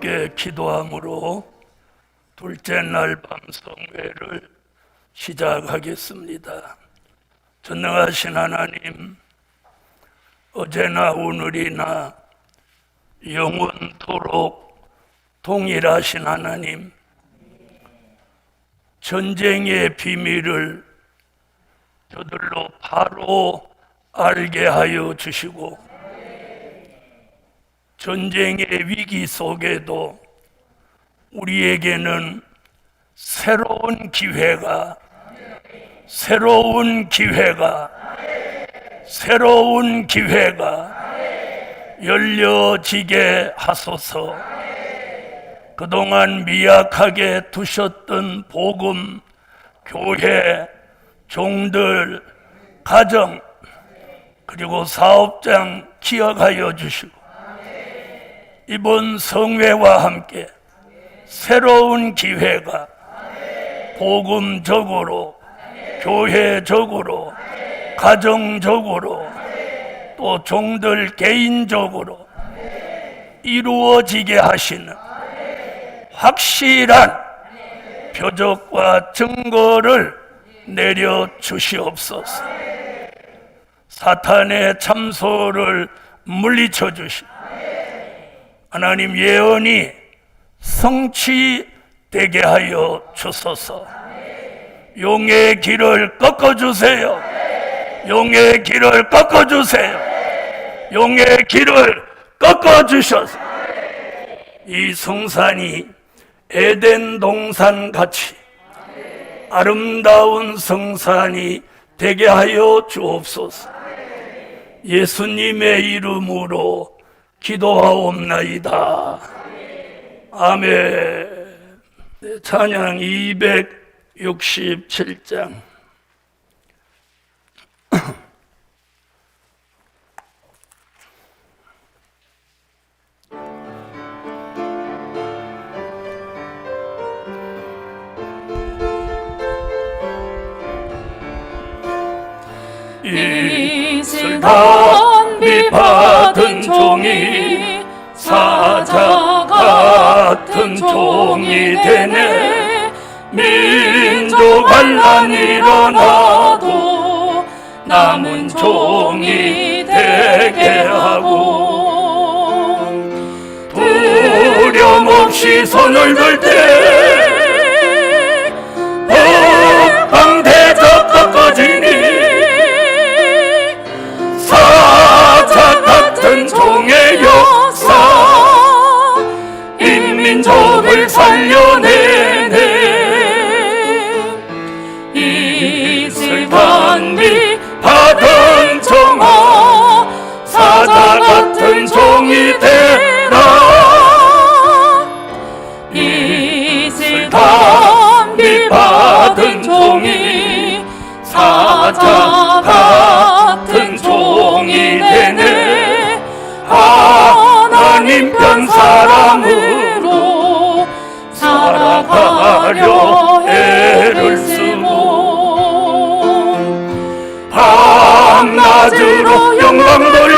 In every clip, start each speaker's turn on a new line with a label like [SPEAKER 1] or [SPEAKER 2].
[SPEAKER 1] 함께 기도함으로 둘째 날 밤 성회를 시작하겠습니다. 전능하신 하나님, 어제나 오늘이나 영원토록 동일하신 하나님, 전쟁의 비밀을 저들로 바로 알게 하여 주시고, 전쟁의 위기 속에도 우리에게는 새로운 기회가 열려지게 하소서. 그동안 미약하게 두셨던 복음, 교회, 종들, 가정, 그리고 사업장 기억하여 주시고, 이번 성회와 함께 새로운 기회가 복음적으로, 교회적으로, 가정적으로, 또 종들 개인적으로 이루어지게 하시는 확실한 표적과 증거를 내려주시옵소서. 사탄의 참소를 물리쳐 주시고, 하나님 예언이 성취되게 하여 주소서. 용의 길을 꺾어주세요. 용의 길을 꺾어주세요. 용의 길을 꺾어주셔서 이 성산이 에덴 동산 같이 아름다운 성산이 되게 하여 주옵소서. 예수님의 이름으로 기도하옵나이다. 아멘. 찬양 267장.
[SPEAKER 2] 이슬 단비 받은 종이 사자 같은 종이 되네. 민족 반란 일어나도 남은 종이 되게 하고, 두려움 없이 손을 들 때 법방 대적 꺾어지니, 사자 같은 종의 역사 인민족을 살려내네. 이슬 단비 받은 종아, 사자 같은 종이 되라. 이슬 단비 받은 종이 사자 같은 종이 되네. 하나님 편 사람으로 살아가려 애를 쓰고, 밤낮으로 영광 돌려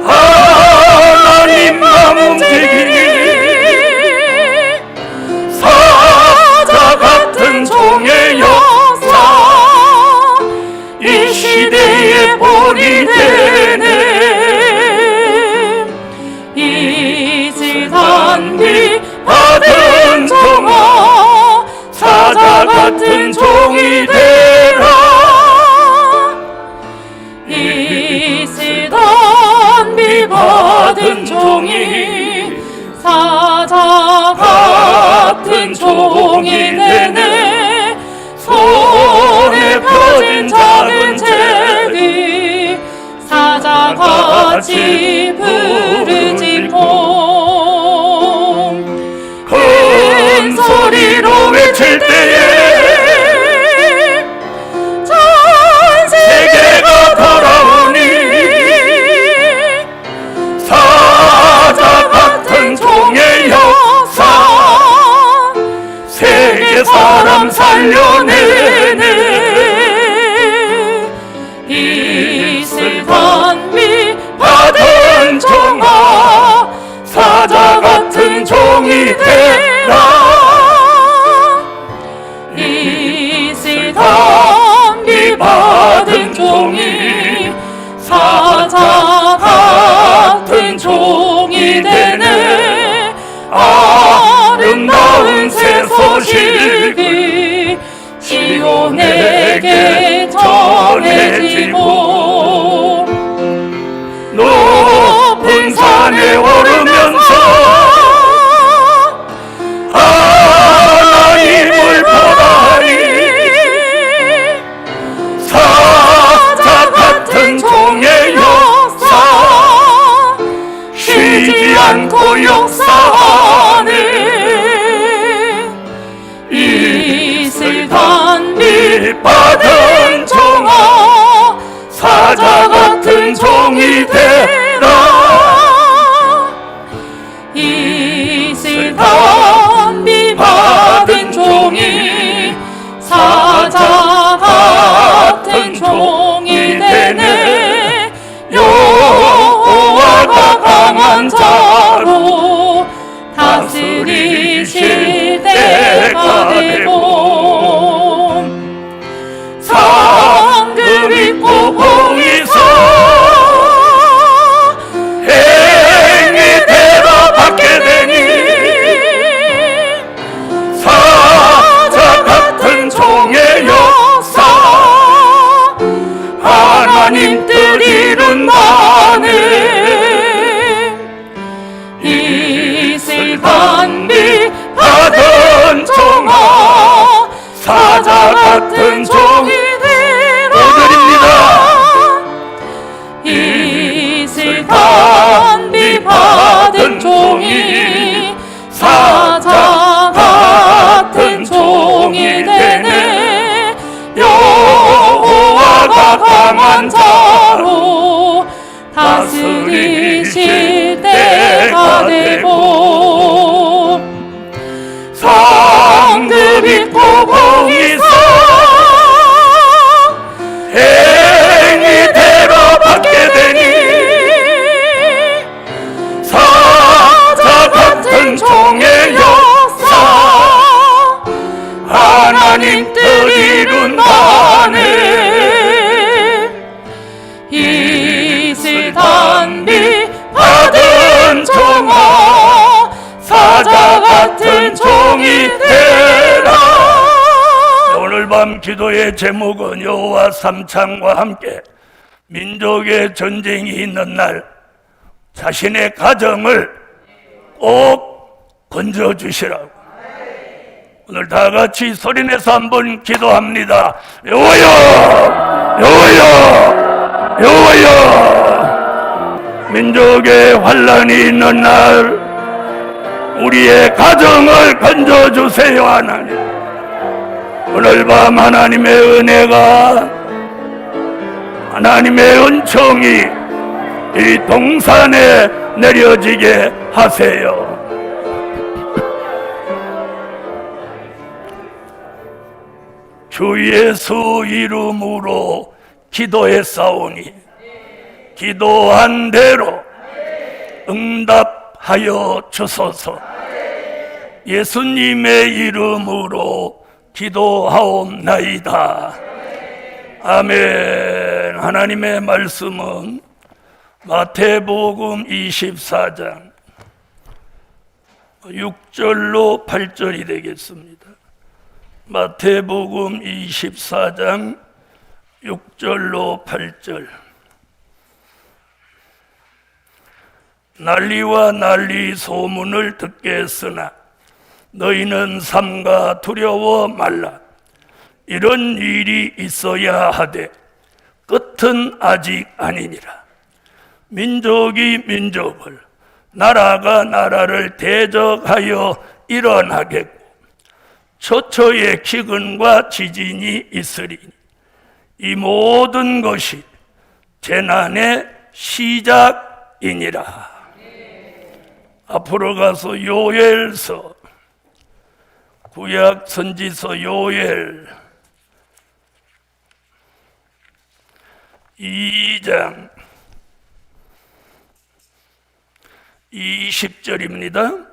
[SPEAKER 2] 하나님만 움직이니, 사자 같은 종의 역사 이 시대의 본이 되네. 이슬 단비 받은 종아, 사자 같은 종이 되라. 이슬 단비 받은 종이 사자 같은 종이 되네. 손에 펴진 작은 채비 사자같이 부르짖고, 큰 소리로 외칠 때에 전 세계가 돌아오니, 사자 같은 종의 역사 세계 사람 살려내네. 이슬 단비 받은 종아, 소식이 시온에게 전해지고
[SPEAKER 1] 높은 산에 오르면서 하나님을 보라니 사자 같은 종의 역사 쉬지 않고 역사하네.
[SPEAKER 2] 이슬 단비 받은 종아
[SPEAKER 1] 사자 같은 종이 되라.
[SPEAKER 2] 이슬 단비 받은 종이 사자 같은 종이 되네. 여호와가 강한 자로 다스리실 때가 되고 상급 있고
[SPEAKER 1] 공이 서 행위대로 받게 되니 사자 같은 종의 역사 하나님 뜻 이룬다네.
[SPEAKER 2] 이슬 단비 받은 종아 사자 같은 종이 되라. 이슬 단비 받은 종이 사자 같은 종이 되네. 여호와가 강한 자로 다스리실 때가 되고 상급 있고 공이 서
[SPEAKER 1] 행위대로 받게 되니 사자 같은 종의 역사 하나님 뜻 이룬다네.
[SPEAKER 2] 이슬 단비 받은 종아 사자 같은 종이 되라.
[SPEAKER 1] 오늘 밤 기도의 제목은 여호와 삼창과 함께 민족의 전쟁이 있는 날 자신의 가정을 꼭 건져주시라고. 오늘 다 같이 소리내서 한번 기도합니다. 여호와여, 여호와여, 여호와여. 민족의 환란이 있는 날 우리의 가정을 건져주세요. 하나님, 오늘 밤 하나님의 은혜가, 하나님의 은총이 이 동산에 내려지게 하세요. 주 예수 이름으로 기도했사오니 기도한 대로 응답하여 주소서. 예수님의 이름으로 기도하옵나이다. 아멘. 하나님의 말씀은 마태복음 24장 6절로 8절이 되겠습니다. 마태복음 24장 6절로 8절. 난리와 난리 소문을 듣겠으나 너희는 삼가 두려워 말라. 이런 일이 있어야 하되 끝은 아직 아니니라. 민족이 민족을, 나라가 나라를 대적하여 일어나겠고 처처의 기근과 지진이 있으리니 이 모든 것이 재난의 시작이니라. 앞으로 가서 요엘서, 구약 선지서 요엘 2장 20절입니다.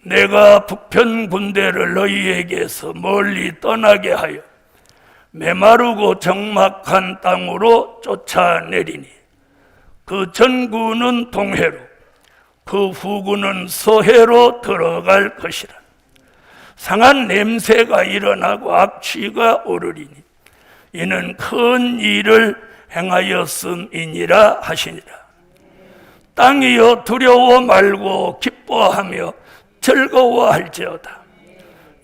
[SPEAKER 1] 내가 북편 군대를 너희에게서 멀리 떠나게 하여 메마르고 적막한 땅으로 쫓아내리니 그 전구는 동해로 그 후구는 서해로 들어갈 것이라. 상한 냄새가 일어나고 악취가 오르리니 이는 큰 일을 행하였음이니라 하시니라. 땅이여 두려워 말고 기뻐하며 즐거워할지어다.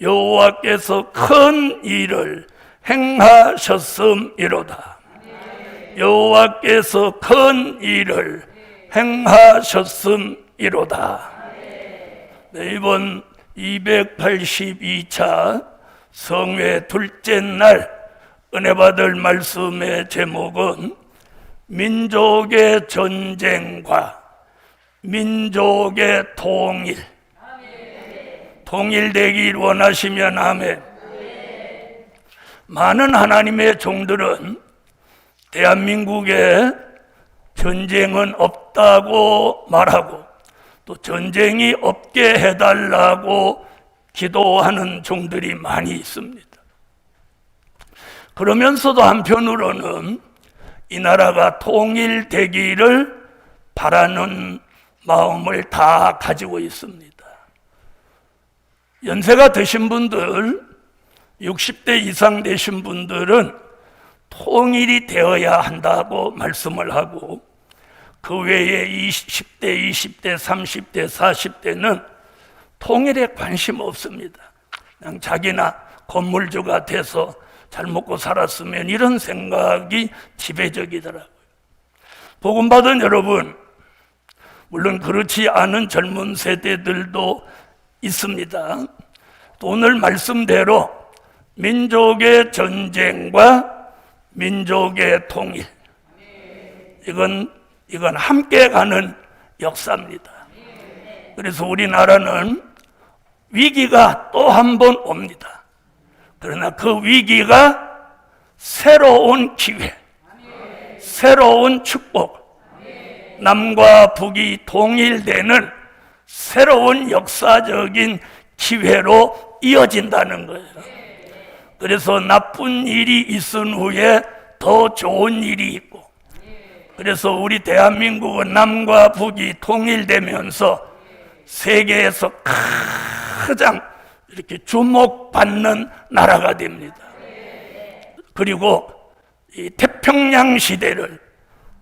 [SPEAKER 1] 여호와께서 큰 일을 행하셨음이로다. 여호와께서 큰 일을 행하셨음이로다. 네, 이번 282차 성회 둘째 날 은혜 받을 말씀의 제목은 민족의 전쟁과 민족의 통일. 통일되길 원하시면 아멘. 많은 하나님의 종들은 대한민국에 전쟁은 없다고 말하고 또 전쟁이 없게 해달라고 기도하는 종들이 많이 있습니다. 그러면서도 한편으로는 이 나라가 통일되기를 바라는 마음을 다 가지고 있습니다. 연세가 드신 분들, 60대 이상 되신 분들은 통일이 되어야 한다고 말씀을 하고, 그 외에 20대, 20대, 30대, 40대는 통일에 관심 없습니다. 그냥 자기나 건물주가 돼서 잘 먹고 살았으면, 이런 생각이 지배적이더라고요. 복음받은 여러분, 물론 그렇지 않은 젊은 세대들도 있습니다. 또 오늘 말씀대로 민족의 전쟁과 민족의 통일, 이건 함께 가는 역사입니다. 그래서 우리나라는 위기가 또 한 번 옵니다. 그러나 그 위기가 새로운 기회, 새로운 축복, 남과 북이 통일되는 새로운 역사적인 기회로 이어진다는 거예요. 그래서 나쁜 일이 있은 후에 더 좋은 일이 있고, 그래서 우리 대한민국은 남과 북이 통일되면서 세계에서 가장 이렇게 주목받는 나라가 됩니다. 그리고 이 태평양 시대를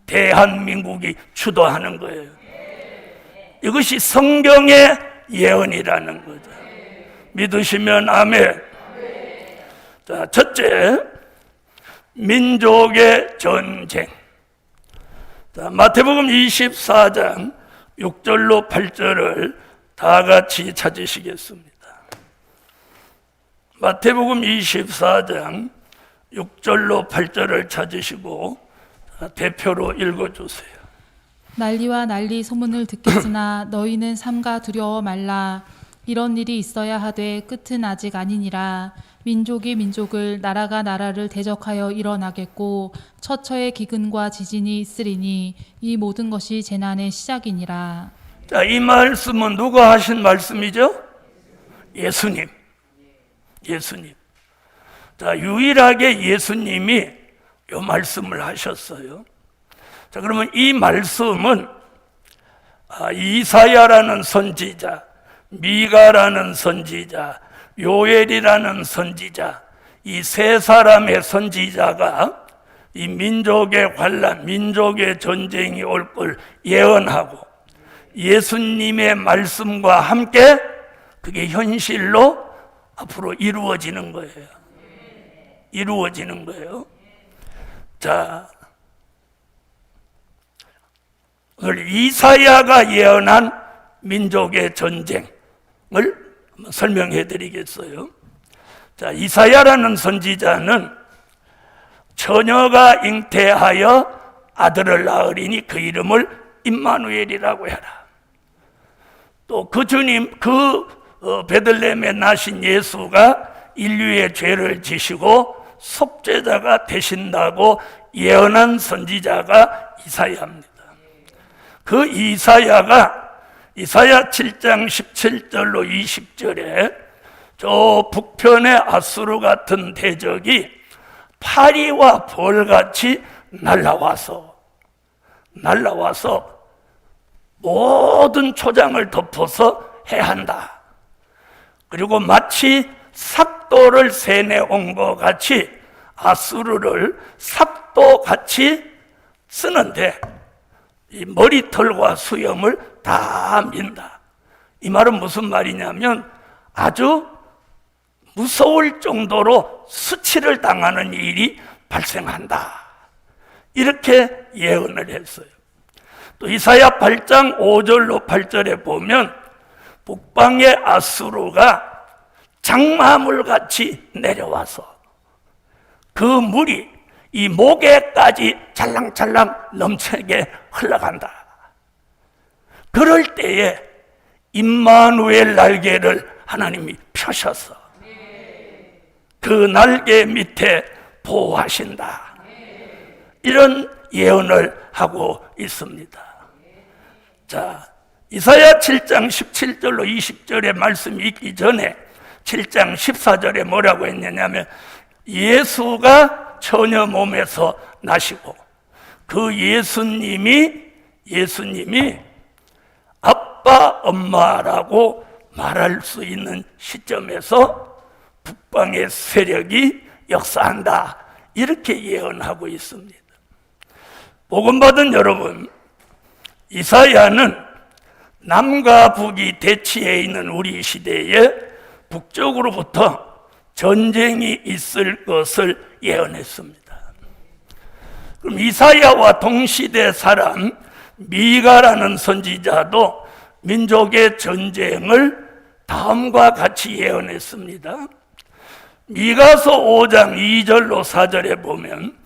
[SPEAKER 1] 대한민국이 주도하는 거예요. 이것이 성경의 예언이라는 거죠. 믿으시면 아멘. 자, 첫째, 민족의 전쟁. 자, 마태복음 24장 6절로 8절을 다 같이 찾으시겠습니다. 마태복음 24장 6절로 8절을 찾으시고 대표로 읽어주세요.
[SPEAKER 2] 난리와 난리 소문을 듣겠으나 너희는 삼가 두려워 말라. 이런 일이 있어야 하되 끝은 아직 아니니라. 민족이 민족을, 나라가 나라를 대적하여 일어나겠고 처처의 기근과 지진이 있으리니 이 모든 것이 재난의 시작이니라.
[SPEAKER 1] 자, 이 말씀은 누가 하신 말씀이죠? 예수님. 자, 유일하게 예수님이 이 말씀을 하셨어요. 자, 그러면 이 말씀은 이사야라는 선지자, 미가라는 선지자, 요엘이라는 선지자, 이 세 사람의 선지자가 이 민족의 환난, 민족의 전쟁이 올 걸 예언하고 예수님의 말씀과 함께 그게 현실로 앞으로 이루어지는 거예요. 자, 오늘 이사야가 예언한 민족의 전쟁을 설명해 드리겠어요. 자, 이사야라는 선지자는 처녀가 잉태하여 아들을 낳으리니 그 이름을 임마누엘이라고 해라. 또 그 주님, 베들레헴에 나신 예수가 인류의 죄를 지시고 속죄자가 되신다고 예언한 선지자가 이사야입니다. 그 이사야가 이사야 7장 17절로 20절에 저 북편의 아수르 같은 대적이 파리와 벌같이 날라와서 모든 초장을 덮어서 해한다. 그리고 마치 삭도를 세내온 것 같이 아수르를 삭도같이 쓰는데 이 머리털과 수염을 다 민다. 이 말은 무슨 말이냐면 아주 무서울 정도로 수치를 당하는 일이 발생한다. 이렇게 예언을 했어요. 또 이사야 8장 5절로 8절에 보면 북방의 아수르가 장마물같이 내려와서 그 물이 이 목에까지 찰랑찰랑 넘치게 흘러간다. 그럴 때에 임마누엘 날개를 하나님이 펴셔서 그 날개 밑에 보호하신다. 이런 예언을 하고 있습니다. 자, 이사야 7장 17절로 20절의 말씀이 있기 전에 7장 14절에 뭐라고 했냐면 예수가 처녀 몸에서 나시고 그 예수님이 아빠 엄마라고 말할 수 있는 시점에서 북방의 세력이 역사한다. 이렇게 예언하고 있습니다. 복음받은 여러분, 이사야는 남과 북이 대치해 있는 우리 시대에 북쪽으로부터 전쟁이 있을 것을 예언했습니다. 그럼 이사야와 동시대 사람 미가라는 선지자도 민족의 전쟁을 다음과 같이 예언했습니다. 미가서 5장 2절로 4절에 보면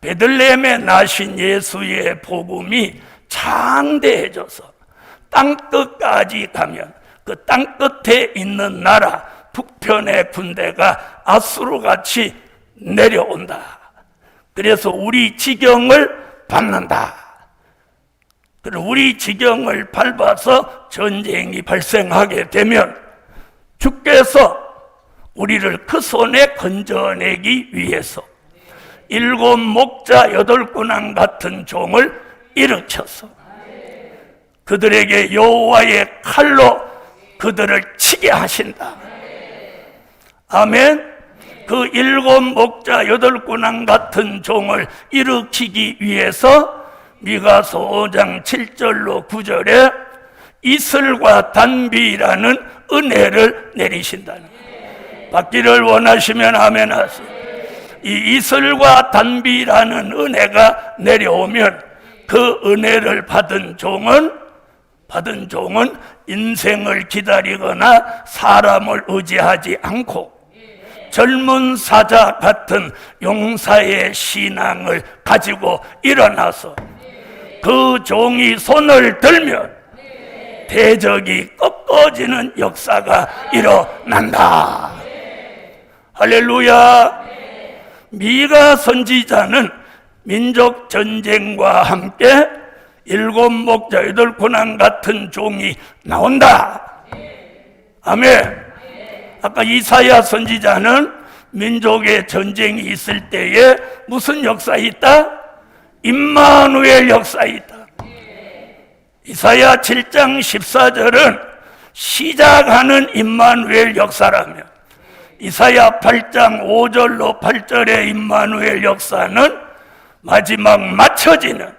[SPEAKER 1] 베들레헴에 나신 예수의 복음이 창대해져서 땅끝까지 가면 그 땅끝에 있는 나라 북편의 군대가 아수르같이 내려온다. 그래서 우리 지경을 밟는다. 그리고 우리 지경을 밟아서 전쟁이 발생하게 되면 주께서 우리를 그 손에 건져내기 위해서 7 목자 8 군왕 같은 종을 일으켜서 그들에게 여호와의 칼로 그들을 치게 하신다. 아멘. 그 7 목자 8 군왕 같은 종을 일으키기 위해서 미가서 5장 7절로 9절에 이슬과 단비라는 은혜를 내리신다는 거예요. 받기를 원하시면 아멘 하세요. 이 이슬과 단비라는 은혜가 내려오면 그 은혜를 받은 종은 인생을 기다리거나 사람을 의지하지 않고 젊은 사자 같은 용사의 신앙을 가지고 일어나서 그 종이 손을 들면 대적이 꺾어지는 역사가 일어난다. 할렐루야. 미가 선지자는 민족 전쟁과 함께 7 목자 8 군왕 같은 종이 나온다. 아멘. 아까 이사야 선지자는 민족의 전쟁이 있을 때에 무슨 역사 있다? 임마누엘 역사 있다. 이사야 7장 14절은 시작하는 임마누엘 역사라며 이사야 8장 5절로 8절의 임마누엘 역사는 마지막 맞춰지는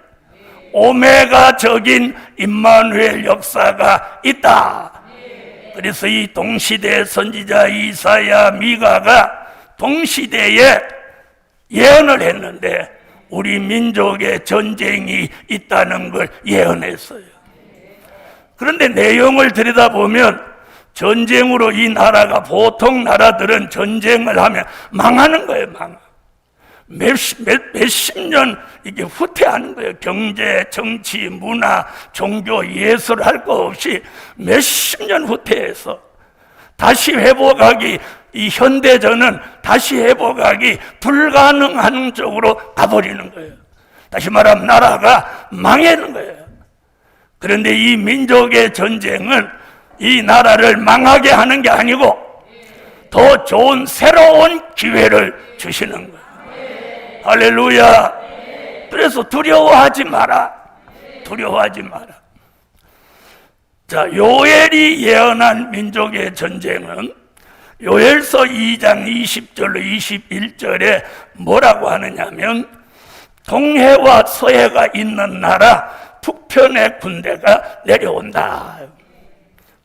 [SPEAKER 1] 오메가적인 임마누엘 역사가 있다. 그래서 이 동시대 선지자 이사야 미가가 동시대에 예언을 했는데 우리 민족의 전쟁이 있다는 걸 예언했어요. 그런데 내용을 들여다보면 전쟁으로 이 나라가 보통 나라들은 전쟁을 하면 망하는 거예요. 몇십 년 이게 후퇴하는 거예요. 경제, 정치, 문화, 종교, 예술 할 거 없이 몇십 년 후퇴해서 다시 회복하기, 이 현대전은 다시 회복하기 불가능한 쪽으로 가버리는 거예요. 다시 말하면 나라가 망하는 거예요. 그런데 이 민족의 전쟁은 이 나라를 망하게 하는 게 아니고 더 좋은 새로운 기회를 주시는 거예요. 할렐루야. 그래서 두려워하지 마라. 두려워하지 마라. 자, 요엘이 예언한 민족의 전쟁은 요엘서 2장 20절로 21절에 뭐라고 하느냐면 동해와 서해가 있는 나라 북편의 군대가 내려온다.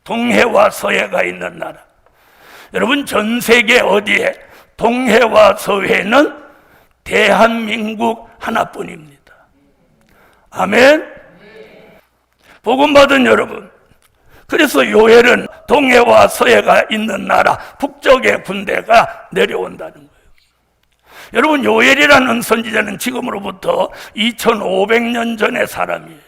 [SPEAKER 1] 동해와 서해가 있는 나라. 여러분, 전 세계 어디에 동해와 서해는 대한민국 하나뿐입니다. 아멘. 복음 받은 여러분, 그래서 요엘은 동해와 서해가 있는 나라 북쪽의 군대가 내려온다는 거예요. 여러분, 요엘이라는 선지자는 지금으로부터 2500년 전의 사람이에요.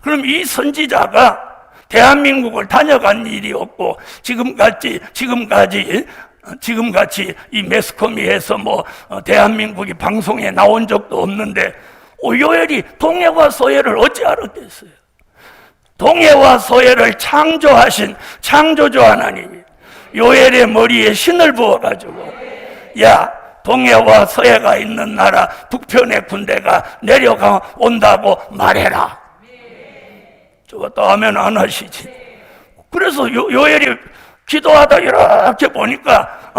[SPEAKER 1] 그럼 이 선지자가 대한민국을 다녀간 일이 없고 지금같이 이 매스컴에서 대한민국이 방송에 나온 적도 없는데 요엘이 동해와 서해를 어찌 알았겠어요? 동해와 서해를 창조하신 창조주 하나님이 요엘의 머리에 신을 부어가지고, 야, 동해와 서해가 있는 나라 북편의 군대가 내려가 온다고 말해라. 저것도 하면 안 하시지. 그래서 요엘이 기도하다 이렇게 보니까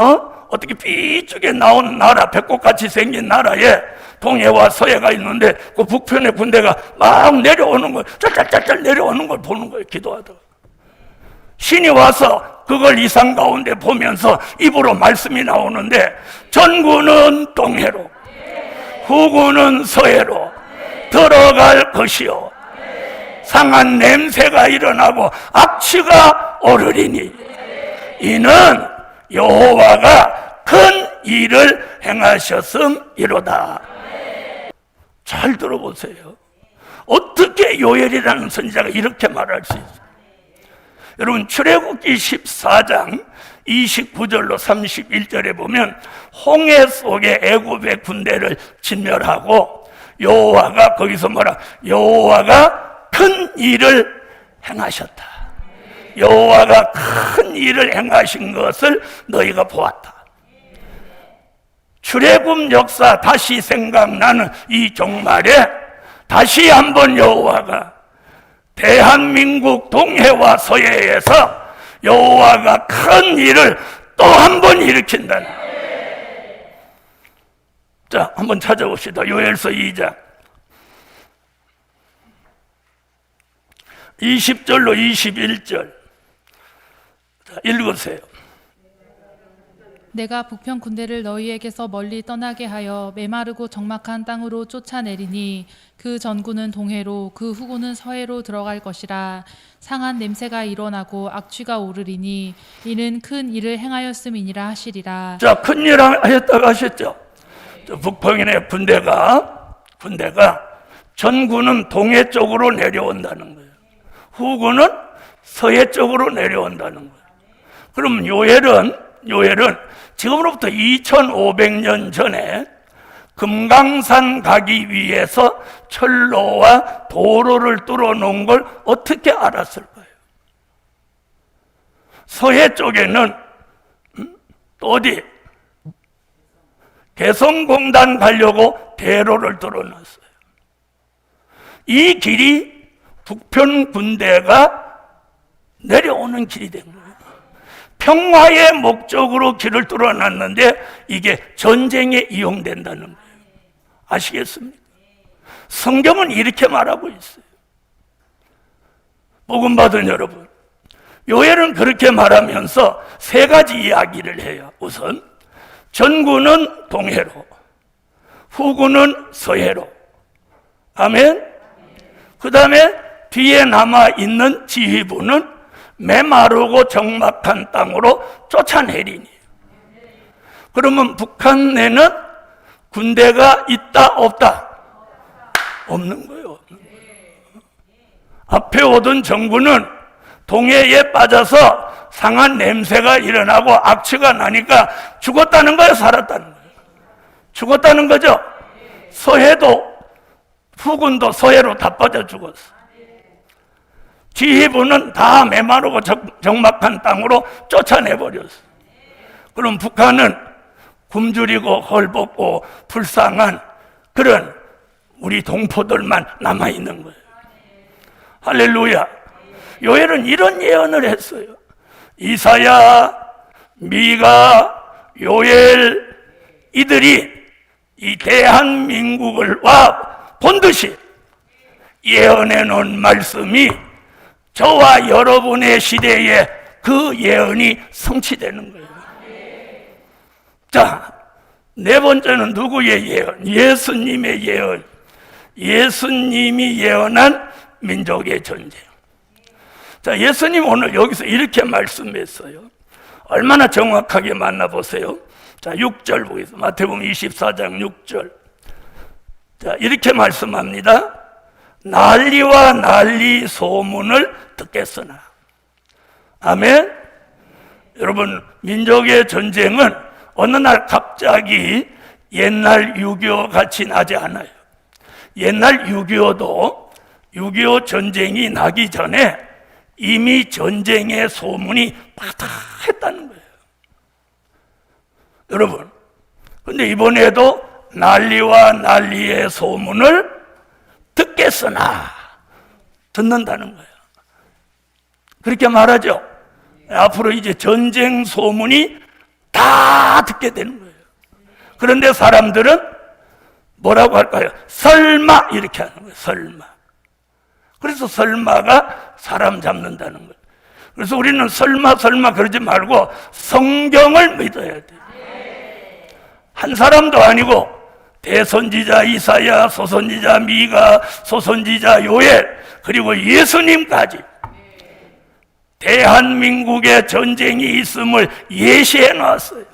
[SPEAKER 1] 어떻게 삐죽에 나온 나라, 배꼽같이 생긴 나라에 동해와 서해가 있는데 그 북편의 군대가 막 내려오는 걸, 짤짤짤 내려오는 걸 보는 거예요. 기도하다가 신이 와서 그걸 이상 가운데 보면서 입으로 말씀이 나오는데, 전구는 동해로 후구는 서해로 들어갈 것이요 상한 냄새가 일어나고 악취가 오르리니 이는 여호와가 큰 일을 행하셨음이로다. 잘 들어보세요. 어떻게 요엘이라는 선지자가 이렇게 말할 수 있어요? 여러분, 출애굽기 14장 29절로 31절에 보면 홍해 속에 애굽의 군대를 진멸하고 여호와가 거기서 여호와가 큰 일을 행하셨다. 여호와가 큰 일을 행하신 것을 너희가 보았다. 출애굽 역사 다시 생각나는 이 종말에 다시 한번 여호와가 대한민국 동해와 서해에서 여호와가 큰 일을 또 한 번 일으킨다는. 자, 한번 찾아봅시다. 요엘서 2장 20절로 21절. 자, 읽으세요.
[SPEAKER 2] 내가 북편 군대를 너희에게서 멀리 떠나게 하여 메마르고 적막한 땅으로 쫓아내리니 그 전구는 동해로 그 후구는 서해로 들어갈 것이라. 상한 냄새가 일어나고 악취가 오르리니 이는 큰 일을 행하였음이니라 하시리라.
[SPEAKER 1] 자, 큰 일 하였다고 하셨죠. 북편의 군대가 전구는 동해 쪽으로 내려온다는 거예요. 후구는 서해 쪽으로 내려온다는 거예요. 그럼 요엘은 지금으로부터 2500년 전에 금강산 가기 위해서 철로와 도로를 뚫어놓은 걸 어떻게 알았을까요? 서해 쪽에는 또 어디? 개성공단 가려고 대로를 뚫어놨어요. 이 길이 북편 군대가 내려오는 길이 된 거예요. 평화의 목적으로 길을 뚫어놨는데 이게 전쟁에 이용된다는 거예요. 아시겠습니까? 성경은 이렇게 말하고 있어요. 복음 받은 여러분, 요엘은 그렇게 말하면서 세 가지 이야기를 해요. 우선 전구는 동해로, 후구는 서해로. 아멘. 그 다음에 뒤에 남아있는 지휘부는 메마르고 적막한 땅으로 쫓아내리니. 그러면 북한 내는 군대가 있다 없다? 없는 거예요. 앞에 오던 정부는 동해에 빠져서 상한 냄새가 일어나고 악취가 나니까 죽었다는 거예요, 살았다는 거예요? 죽었다는 거죠. 서해도 후군도 서해로 다 빠져 죽었어. 지휘부는 다 메마르고 적막한 땅으로 쫓아내버렸어. 그럼 북한은 굶주리고 헐벗고 불쌍한 그런 우리 동포들만 남아있는 거예요. 할렐루야. 요엘은 이런 예언을 했어요. 이사야 미가, 요엘 이들이 이 대한민국을 와 본듯이 예언해 놓은 말씀이 저와 여러분의 시대에 그 예언이 성취되는 거예요. 자, 네 번째는 누구의 예언? 예수님의 예언. 예수님이 예언한 민족의 전쟁. 자, 예수님 오늘 여기서 이렇게 말씀했어요. 얼마나 정확하게 만나보세요. 자, 6절 보겠습니다. 마태복음 24장 6절. 자, 이렇게 말씀합니다. 난리와 난리 소문을 듣겠으나. 아멘. 여러분, 민족의 전쟁은 어느 날 갑자기 옛날 6.25 같이 나지 않아요. 옛날 6.25도 6.25 전쟁이 나기 전에 이미 전쟁의 소문이 파다했다는 거예요. 여러분, 근데 이번에도 난리와 난리의 소문을 듣겠으나 듣는다는 거예요. 그렇게 말하죠. 앞으로 이제 전쟁 소문이 다 듣게 되는 거예요. 그런데 사람들은 뭐라고 할까요? 설마 이렇게 하는 거예요. 설마. 그래서 설마가 사람 잡는다는 거예요. 그래서 우리는 설마 그러지 말고 성경을 믿어야 돼요. 한 사람도 아니고 대선지자 이사야, 소선지자 미가, 소선지자 요엘, 그리고 예수님까지 대한민국에 전쟁이 있음을 예시해 놨어요.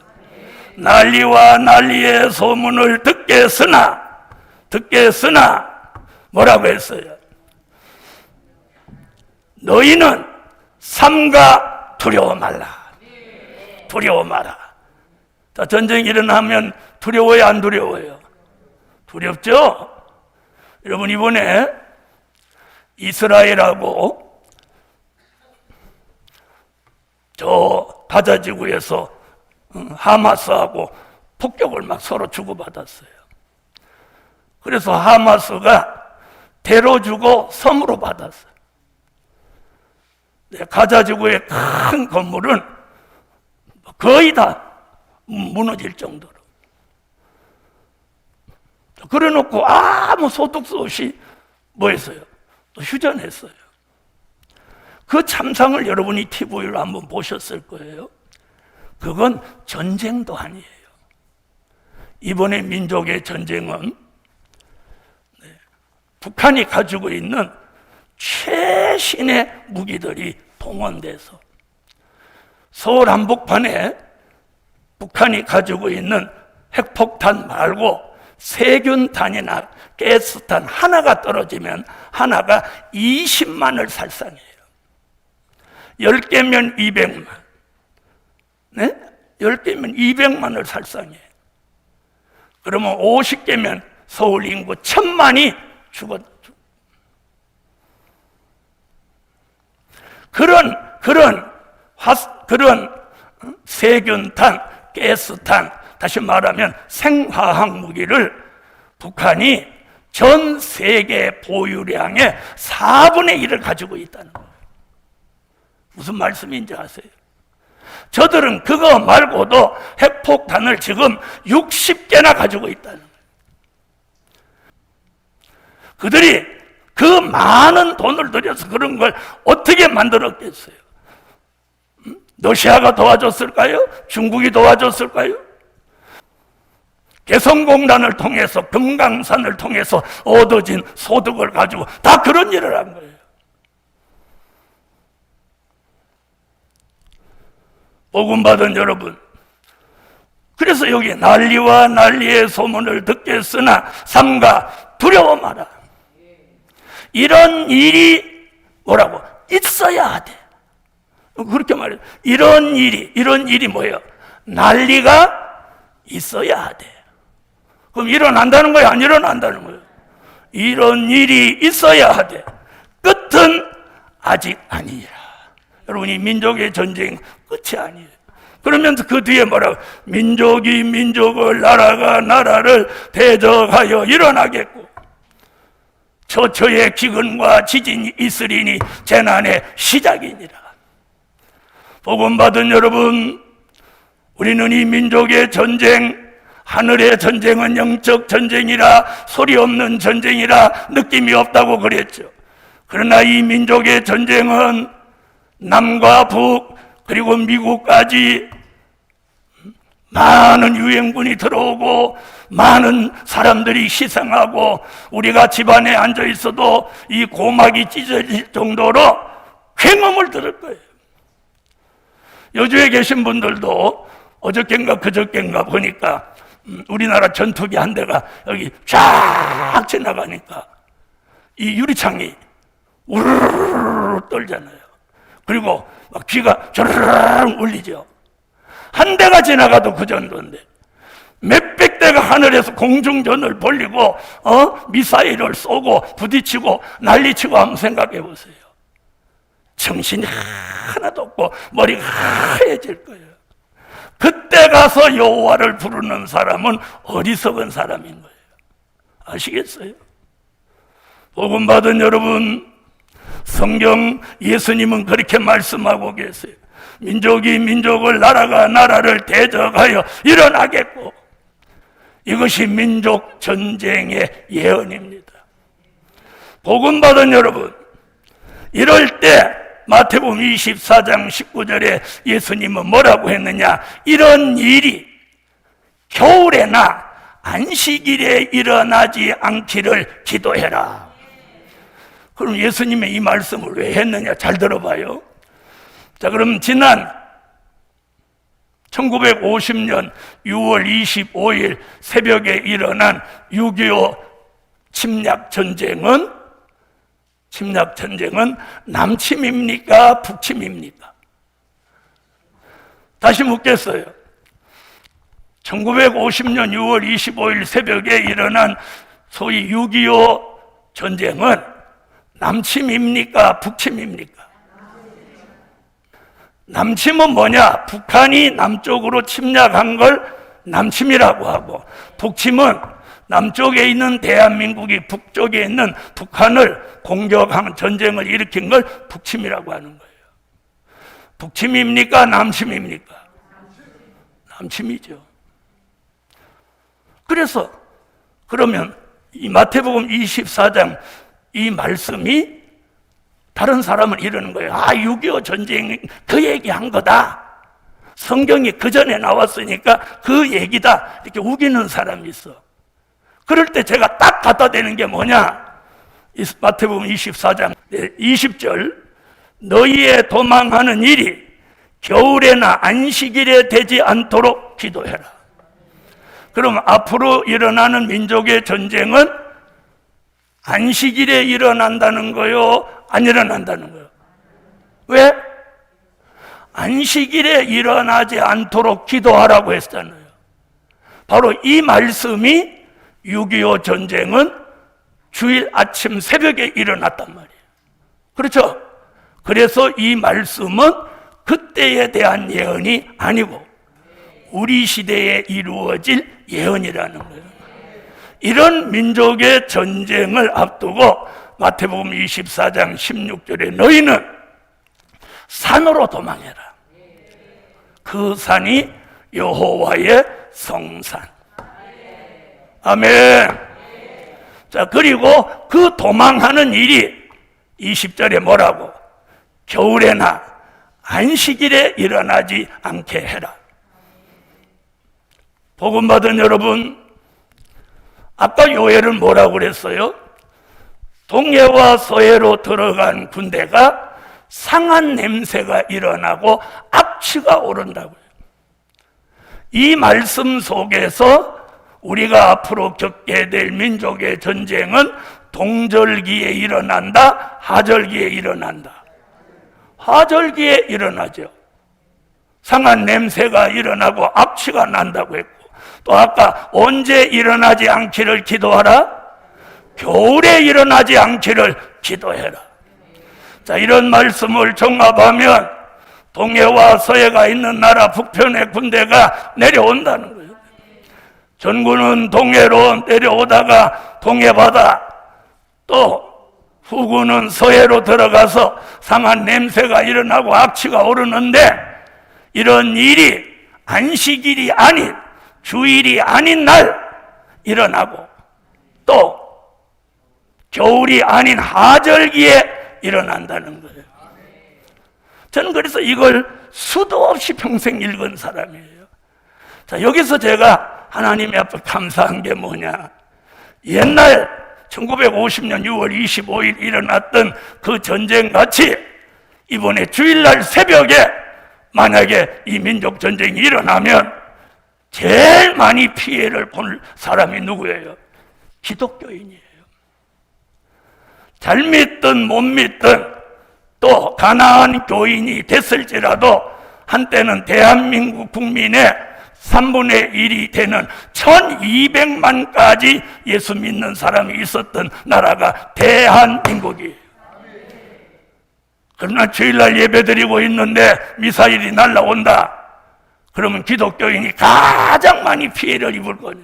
[SPEAKER 1] 난리와 난리의 소문을 듣겠으나 뭐라고 했어요? 너희는 삼가 두려워 말라. 두려워 마라. 자, 전쟁이 일어나면 두려워요, 안 두려워요? 두렵죠? 여러분, 이번에 이스라엘하고 저 가자지구에서 하마스하고 폭격을 막 서로 주고받았어요. 그래서 하마스가 대로 주고 섬으로 받았어요. 가자지구의 큰 건물은 거의 다 무너질 정도로. 그래놓고 아무 소득서 없이 뭐 했어요? 또 휴전했어요. 그 참상을 여러분이 TV로 한번 보셨을 거예요. 그건 전쟁도 아니에요. 이번에 민족의 전쟁은 북한이 가지고 있는 최신의 무기들이 동원돼서 서울 한복판에 북한이 가지고 있는 핵폭탄 말고 세균탄이나 가스탄 하나가 떨어지면 하나가 20만을 살상해요. 10개면 200만. 네? 10개면 200만을 살상해요. 그러면 50개면 서울 인구 1000만이 죽었죠. 그런 세균탄, 가스탄, 다시 말하면 생화학 무기를 북한이 전 세계 보유량의 4분의 1을 가지고 있다는 거예요. 무슨 말씀인지 아세요? 저들은 그거 말고도 핵폭탄을 지금 60개나 가지고 있다는 거예요. 그들이 그 많은 돈을 들여서 그런 걸 어떻게 만들었겠어요? 러시아가 도와줬을까요? 중국이 도와줬을까요? 개성공단을 통해서, 금강산을 통해서 얻어진 소득을 가지고 다 그런 일을 한 거예요. 복음받은 여러분, 그래서 여기 난리와 난리의 소문을 듣겠으나 삼가 두려워 마라. 이런 일이 뭐라고? 있어야 하대. 그렇게 말해요. 이런 일이 뭐예요? 난리가 있어야 하대. 그럼 일어난다는 거예요? 안 일어난다는 거예요? 이런 일이 있어야 하되 끝은 아직 아니라. 여러분, 이 민족의 전쟁 끝이 아니에요. 그러면서 그 뒤에 뭐라고? 민족이 민족을, 나라가 나라를 대적하여 일어나겠고 처처의 기근과 지진이 있으리니 재난의 시작이니라. 복음 받은 여러분, 우리는 이 민족의 전쟁, 하늘의 전쟁은 영적 전쟁이라, 소리 없는 전쟁이라, 느낌이 없다고 그랬죠. 그러나 이 민족의 전쟁은 남과 북 그리고 미국까지 많은 유행군이 들어오고 많은 사람들이 희생하고, 우리가 집안에 앉아 있어도 이 고막이 찢어질 정도로 굉음을 들을 거예요. 여주에 계신 분들도 어저께인가 그저께인가 보니까 우리나라 전투기 한 대가 여기 쫙 지나가니까 이 유리창이 우르르르 떨잖아요. 그리고 막 귀가 저르르르 울리죠. 한 대가 지나가도 그 정도인데 몇백 대가 하늘에서 공중전을 벌리고 미사일을 쏘고 부딪히고 난리치고 한번 생각해 보세요. 정신이 하나도 없고 머리가 하얘질 거예요. 그때 가서 여호와를 부르는 사람은 어리석은 사람인 거예요. 아시겠어요? 복음 받은 여러분, 성경 예수님은 그렇게 말씀하고 계세요. 민족이 민족을, 나라가 나라를 대적하여 일어나겠고, 이것이 민족 전쟁의 예언입니다. 복음 받은 여러분, 이럴 때 마태복음 24장 19절에 예수님은 뭐라고 했느냐? 이런 일이 겨울에나 안식일에 일어나지 않기를 기도해라. 그럼 예수님의 이 말씀을 왜 했느냐? 잘 들어봐요. 자, 그럼 지난 1950년 6월 25일 새벽에 일어난 6.25 침략전쟁은 남침입니까? 북침입니까? 다시 묻겠어요. 1950년 6월 25일 새벽에 일어난 소위 6.25 전쟁은 남침입니까? 북침입니까? 남침은 뭐냐? 북한이 남쪽으로 침략한 걸 남침이라고 하고, 북침은 남쪽에 있는 대한민국이 북쪽에 있는 북한을 공격한 전쟁을 일으킨 걸 북침이라고 하는 거예요. 북침입니까? 남침입니까? 남침이죠. 그래서 그러면 이 마태복음 24장 이 말씀이 다른 사람은 이러는 거예요. 6.25 전쟁 그 얘기한 거다. 성경이 그 전에 나왔으니까 그 얘기다. 이렇게 우기는 사람이 있어. 그럴 때 제가 딱 갖다 대는 게 뭐냐? 마태복음 24장 20절, 너희의 도망하는 일이 겨울에나 안식일에 되지 않도록 기도해라. 그럼 앞으로 일어나는 민족의 전쟁은 안식일에 일어난다는 거요? 안 일어난다는 거요? 왜? 안식일에 일어나지 않도록 기도하라고 했잖아요. 바로 이 말씀이 6.25 전쟁은 주일 아침 새벽에 일어났단 말이에요. 그렇죠? 그래서 이 말씀은 그때에 대한 예언이 아니고 우리 시대에 이루어질 예언이라는 거예요. 이런 민족의 전쟁을 앞두고 마태복음 24장 16절에 너희는 산으로 도망해라. 그 산이 여호와의 성산. 아멘. 자, 그리고 그 도망하는 일이 20절에 뭐라고? 겨울에나 안식일에 일어나지 않게 해라. 복음 받은 여러분, 아까 요엘은 뭐라고 그랬어요? 동해와 서해로 들어간 군대가 상한 냄새가 일어나고 악취가 오른다고요. 이 말씀 속에서 우리가 앞으로 겪게 될 민족의 전쟁은 동절기에 일어난다, 하절기에 일어난다. 하절기에 일어나죠. 상한 냄새가 일어나고 악취가 난다고 했고, 또 아까 언제 일어나지 않기를 기도하라? 겨울에 일어나지 않기를 기도해라. 자, 이런 말씀을 종합하면 동해와 서해가 있는 나라 북편의 군대가 내려온다는 거예요. 전군은 동해로 내려오다가 동해바다, 또 후군은 서해로 들어가서 상한 냄새가 일어나고 악취가 오르는데, 이런 일이 안식일이 아닌 주일이 아닌 날 일어나고 또 겨울이 아닌 하절기에 일어난다는 거예요. 저는 그래서 이걸 수도 없이 평생 읽은 사람이에요. 자, 여기서 제가 하나님 앞에 감사한 게 뭐냐? 옛날 1950년 6월 25일 일어났던 그 전쟁같이 이번에 주일날 새벽에 만약에 이 민족전쟁이 일어나면 제일 많이 피해를 볼 사람이 누구예요? 기독교인이에요. 잘 믿든 못 믿든 또 가난한 교인이 됐을지라도 한때는 대한민국 국민의 3분의 1이 되는 1200만까지 예수 믿는 사람이 있었던 나라가 대한민국이에요. 그러나 주일날 예배드리고 있는데 미사일이 날라온다. 그러면 기독교인이 가장 많이 피해를 입을 거예요.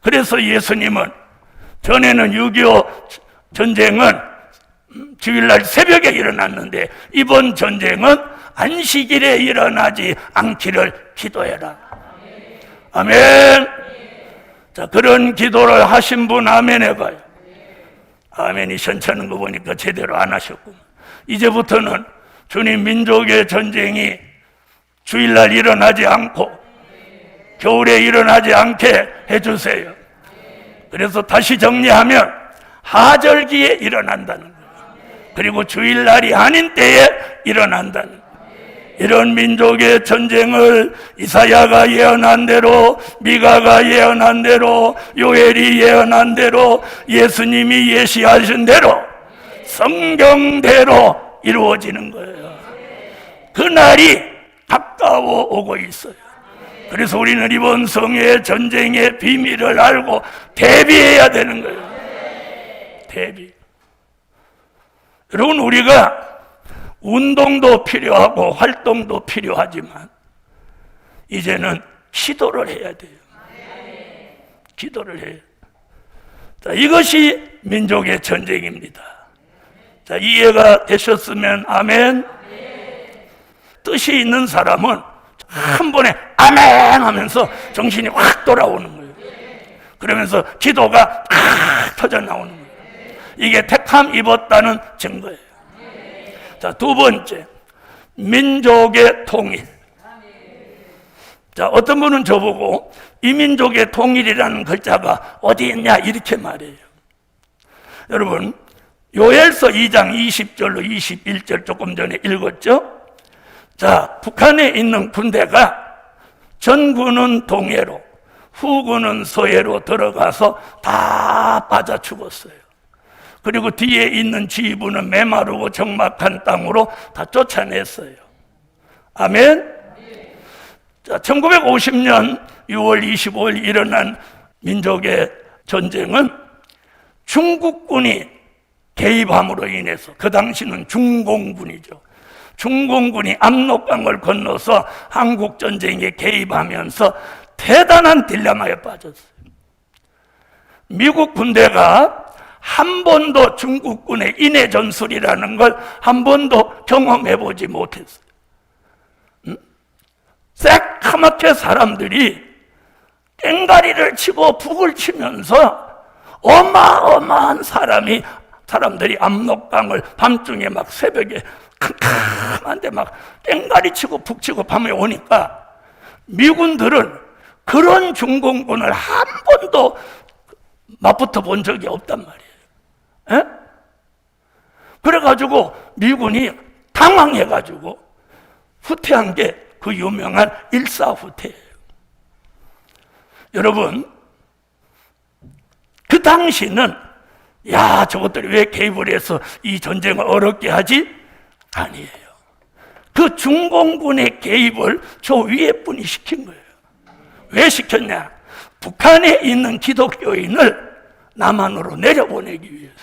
[SPEAKER 1] 그래서 예수님은 전에는 6.25 전쟁은 주일날 새벽에 일어났는데 이번 전쟁은 안식일에 일어나지 않기를 기도해라. 아멘. 자, 그런 기도를 하신 분 아멘 해봐요. 아멘이 현찮은 거 보니까 제대로 안 하셨구나. 이제부터는 주님 민족의 전쟁이 주일날 일어나지 않고 겨울에 일어나지 않게 해주세요. 그래서 다시 정리하면 하절기에 일어난다는 거예요. 그리고 주일날이 아닌 때에 일어난다는 거예요. 이런 민족의 전쟁을 이사야가 예언한 대로, 미가가 예언한 대로, 요엘이 예언한 대로, 예수님이 예시하신 대로 성경대로 이루어지는 거예요. 그날이 가까워 오고 있어요. 그래서 우리는 이번 성의 전쟁의 비밀을 알고 대비해야 되는 거예요. 대비. 여러분, 우리가 운동도 필요하고 활동도 필요하지만 이제는 기도를 해야 돼요. 기도를 해요. 자, 이것이 민족의 전쟁입니다. 자, 이해가 되셨으면 아멘. 뜻이 있는 사람은 한 번에 아멘 하면서 정신이 확 돌아오는 거예요. 그러면서 기도가 탁 터져 나오는 거예요. 이게 택함 입었다는 증거예요. 자, 두 번째, 민족의 통일. 자, 어떤 분은 저보고 이 민족의 통일이라는 글자가 어디 있냐 이렇게 말해요. 여러분, 요엘서 2장 20절로 21절 조금 전에 읽었죠? 자, 북한에 있는 군대가 전군은 동해로, 후군은 서해로 들어가서 다 빠져 죽었어요. 그리고 뒤에 있는 지휘부는 메마르고 적막한 땅으로 다 쫓아냈어요. 아멘? 자, 1950년 6월 25일 일어난 민족의 전쟁은 중국군이 개입함으로 인해서, 그 당시는 중공군이죠. 중공군이 압록강을 건너서 한국전쟁에 개입하면서 대단한 딜레마에 빠졌어요. 미국 군대가 한 번도 중국군의 인해 전술이라는 걸 한 번도 경험해보지 못했어요. 새카맣게 사람들이 깽가리를 치고 북을 치면서 어마어마한 사람들이 압록강을 밤중에 막 새벽에 캄캄한데 막 깽가리 치고 북 치고 밤에 오니까 미군들은 그런 중공군을 한 번도 맞붙어 본 적이 없단 말이에요. 에? 그래가지고 미군이 당황해가지고 후퇴한 게 그 유명한 일사후퇴예요. 여러분, 그 당시는 야, 저것들이 왜 개입을 해서 이 전쟁을 어렵게 하지? 아니에요. 그 중공군의 개입을 저 위에 분이 시킨 거예요. 왜 시켰냐? 북한에 있는 기독교인을 남한으로 내려보내기 위해서.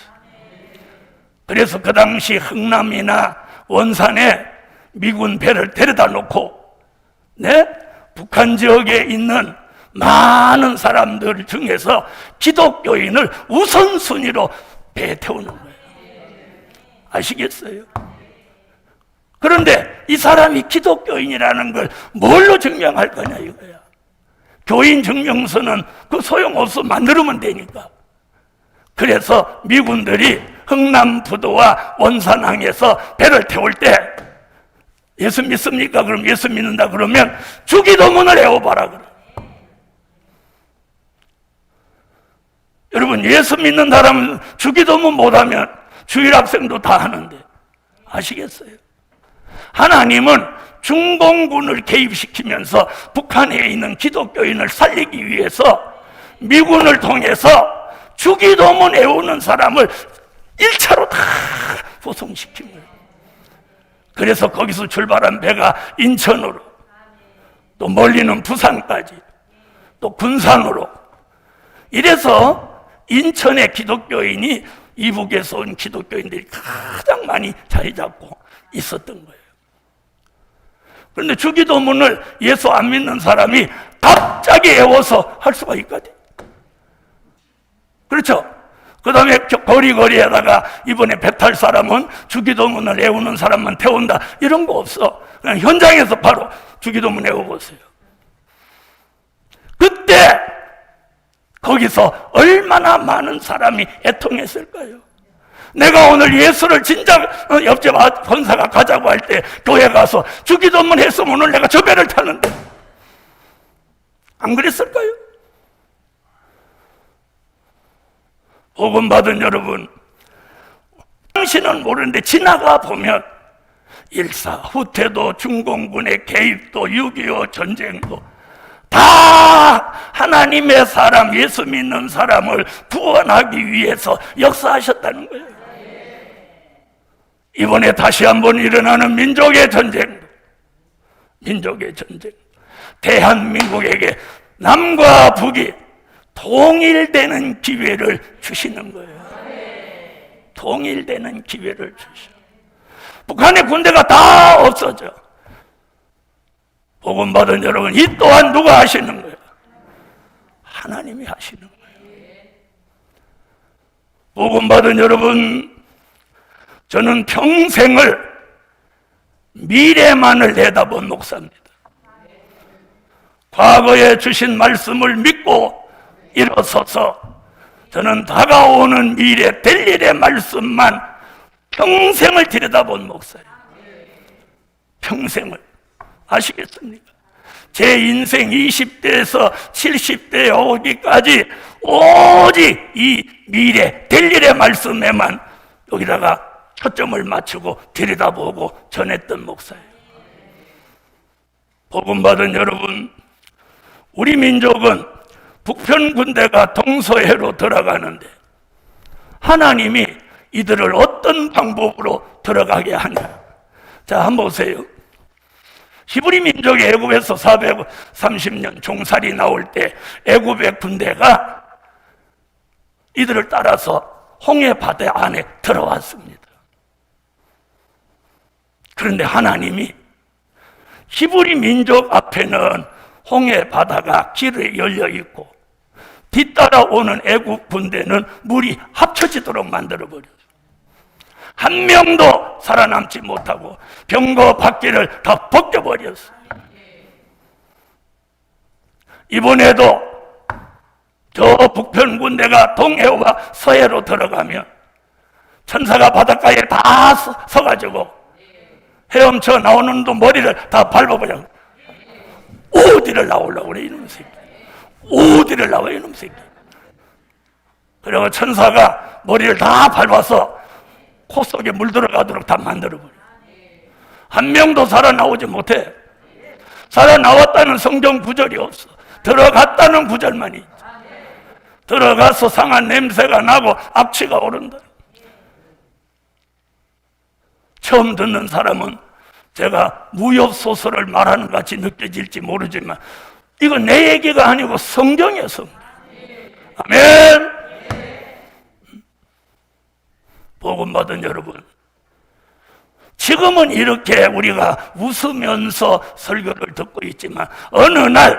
[SPEAKER 1] 그래서 그 당시 흥남이나 원산에 미군 배를 데려다 놓고 북한 지역에 있는 많은 사람들 중에서 기독교인을 우선순위로 배에 태우는 거예요. 아시겠어요? 그런데 이 사람이 기독교인이라는 걸 뭘로 증명할 거냐 이거야. 교인 증명서는 그 소용없어, 만들면 되니까. 그래서 미군들이 흥남부두와 원산항에서 배를 태울 때 예수 믿습니까? 그럼 예수 믿는다 그러면 주기도문을 외워봐라 그래. 여러분, 예수 믿는 사람은 주기도문 못하면 주일학생도 다 하는데 아시겠어요? 하나님은 중공군을 개입시키면서 북한에 있는 기독교인을 살리기 위해서 미군을 통해서 주기도문 외우는 사람을 1차로 다 후송시킨 거예요. 그래서 거기서 출발한 배가 인천으로, 또 멀리는 부산까지, 또 군산으로, 이래서 인천의 기독교인이 이북에서 온 기독교인들이 가장 많이 자리 잡고 있었던 거예요. 그런데 주기도문을 예수 안 믿는 사람이 갑자기 외워서 할 수가 있거든. 그렇죠? 그 다음에 거리거리에다가 이번에 배 탈 사람은 주기도문을 외우는 사람만 태운다, 이런 거 없어. 그냥 현장에서 바로 주기도문 외워보세요. 그때 거기서 얼마나 많은 사람이 애통했을까요? 내가 오늘 예수를 진짜 옆집 권사가 가자고 할 때 교회 가서 주기도문 했으면 오늘 내가 저 배를 타는데, 안 그랬을까요? 복음 받은 여러분, 당신은 모르는데 지나가 보면 일사 후퇴도, 중공군의 개입도, 6.25 전쟁도 다 하나님의 사람, 예수 믿는 사람을 구원하기 위해서 역사하셨다는 거예요. 이번에 다시 한번 일어나는 민족의 전쟁, 대한민국에게 남과 북이 통일되는 기회를 주시는 거예요. 통일되는 기회를 주셔. 북한의 군대가 다 없어져. 복음 받은 여러분, 이 또한 누가 하시는 거예요? 하나님이 하시는 거예요. 복음 받은 여러분, 저는 평생을 미래만을 내다본 목사입니다. 과거에 주신 말씀을 믿고 일어서서 저는 다가오는 미래, 될 일의 말씀만 평생을 들여다본 목사예요. 평생을. 아시겠습니까? 제 인생 20대에서 70대에 오기까지 오직 이 미래, 될 일의 말씀에만 여기다가 초점을 맞추고 들여다보고 전했던 목사예요. 복음 받은 여러분, 우리 민족은 북편 군대가 동서해로 들어가는데 하나님이 이들을 어떤 방법으로 들어가게 하냐? 자, 한번 보세요. 히브리 민족이 애굽에서 430년 종살이 나올 때 애굽의 군대가 이들을 따라서 홍해 바다 안에 들어왔습니다. 그런데 하나님이 히브리 민족 앞에는 홍해 바다가 길에 열려 있고 뒤따라오는 애굽 군대는 물이 합쳐지도록 만들어버렸어요. 한 명도 살아남지 못하고 병거 바퀴를 다 벗겨버렸어요. 이번에도 저 북편 군대가 동해와 서해로 들어가면 천사가 바닷가에 다 서가지고 헤엄쳐 나오는 놈도 머리를 다 밟아버려. 어디를 나오려고 그래 이놈 새끼. 어디를 나와 이놈 새끼. 그리고 천사가 머리를 다 밟아서 코 속에 물 들어가도록 다 만들어버려. 한 명도 살아나오지 못해. 살아나왔다는 성경 구절이 없어. 들어갔다는 구절만 있지. 들어가서 상한 냄새가 나고 악취가 오른다. 처음 듣는 사람은 제가 무협소설을 말하는 것 같이 느껴질지 모르지만 이건 내 얘기가 아니고 성경이에요, 성경. 아멘. 복음 받은 여러분, 지금은 이렇게 우리가 웃으면서 설교를 듣고 있지만 어느 날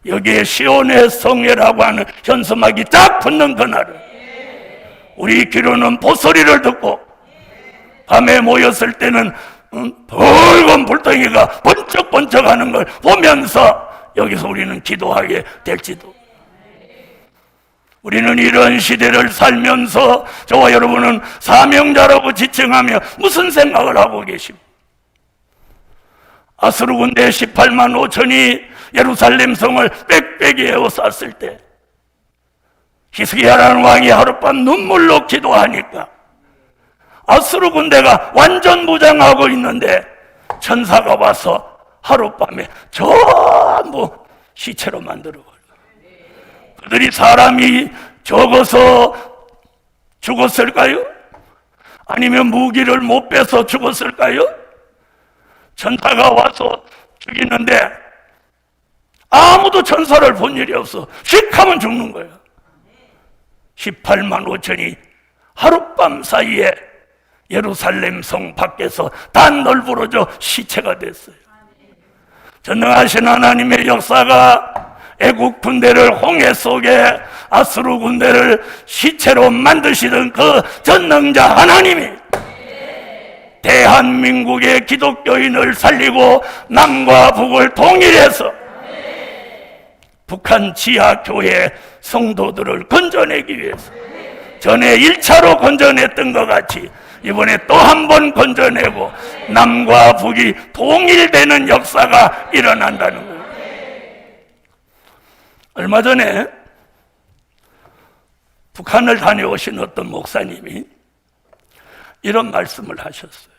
[SPEAKER 1] 여기에 시온의 성회라고 하는 현수막이 딱 붙는 그날은 우리 귀로는 보소리를 듣고 밤에 모였을 때는 붉은 불덩이가 번쩍번쩍하는 걸 보면서 여기서 우리는 기도하게 될지도. 우리는 이런 시대를 살면서 저와 여러분은 사명자라고 지칭하며 무슨 생각을 하고 계십니까? 아수르 군대 18만 5천이 예루살렘 성을 빽빽이 에워쌌을 때 히스기야라는 왕이 하룻밤 눈물로 기도하니까 아수르 군대가 완전 무장하고 있는데 천사가 와서 하룻밤에 전부 시체로 만들어버려요. 그들이 사람이 적어서 죽었을까요? 아니면 무기를 못 빼서 죽었을까요? 천사가 와서 죽이는데 아무도 천사를 본 일이 없어. 휙 하면 죽는 거예요. 18만 5천이 하룻밤 사이에 예루살렘 성 밖에서 다 널브러져 시체가 됐어요. 전능하신 하나님의 역사가 애국 군대를 홍해 속에 아수르 군대를 시체로 만드시던 그 전능자 하나님이 대한민국의 기독교인을 살리고 남과 북을 통일해서 북한 지하교회 성도들을 건져내기 위해서 전에 1차로 건져냈던 것 같이 이번에 또 한 번 건져내고 남과 북이 통일되는 역사가 일어난다는 거예요. 얼마 전에 북한을 다녀오신 어떤 목사님이 이런 말씀을 하셨어요.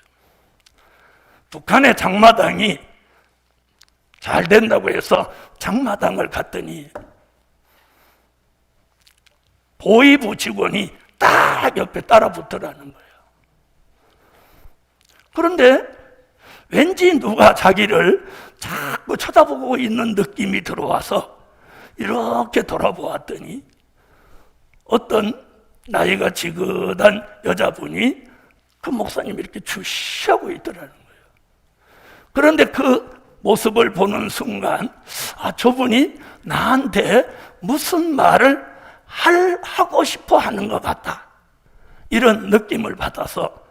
[SPEAKER 1] 북한의 장마당이 잘 된다고 해서 장마당을 갔더니 보위부 직원이 딱 옆에 따라 붙더라는 거예요. 그런데 왠지 누가 자기를 자꾸 쳐다보고 있는 느낌이 들어와서 이렇게 돌아보았더니 어떤 나이가 지긋한 여자분이 그 목사님 이렇게 주시하고 있더라는 거예요. 그런데 그 모습을 보는 순간 저분이 나한테 무슨 말을 하고 싶어 하는 것 같다, 이런 느낌을 받아서